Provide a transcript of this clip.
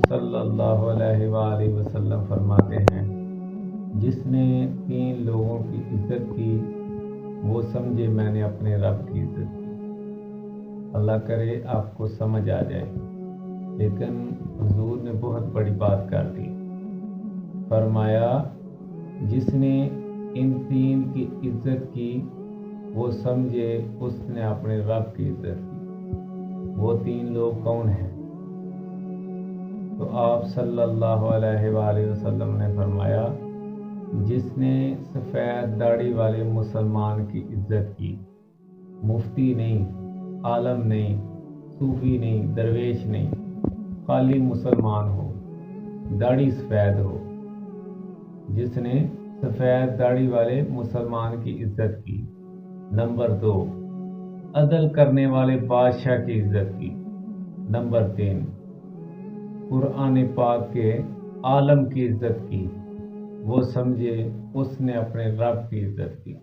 صلی اللہ علیہ وآلہ وسلم فرماتے ہیں، جس نے 3 لوگوں کی عزت کی وہ سمجھے میں نے اپنے رب کی عزت کی۔ اللہ کرے آپ کو سمجھ آ جائے، لیکن حضور نے بہت بڑی بات کر دی۔ فرمایا جس نے ان 3 کی عزت کی وہ سمجھے اس نے اپنے رب کی عزت کی۔ وہ 3 لوگ کون ہیں؟ تو آپ صلی اللہ علیہ وآلہ وسلم نے فرمایا، جس نے سفید داڑھی والے مسلمان کی عزت کی، مفتی نہیں، عالم نہیں، صوفی نہیں، درویش نہیں، خالی مسلمان ہو، داڑھی سفید ہو، جس نے سفید داڑھی والے مسلمان کی عزت کی۔ نمبر 2، عدل کرنے والے بادشاہ کی عزت کی۔ نمبر 3، قرآن پاک کے عالم کی عزت کی، وہ سمجھے اس نے اپنے رب کی عزت کی۔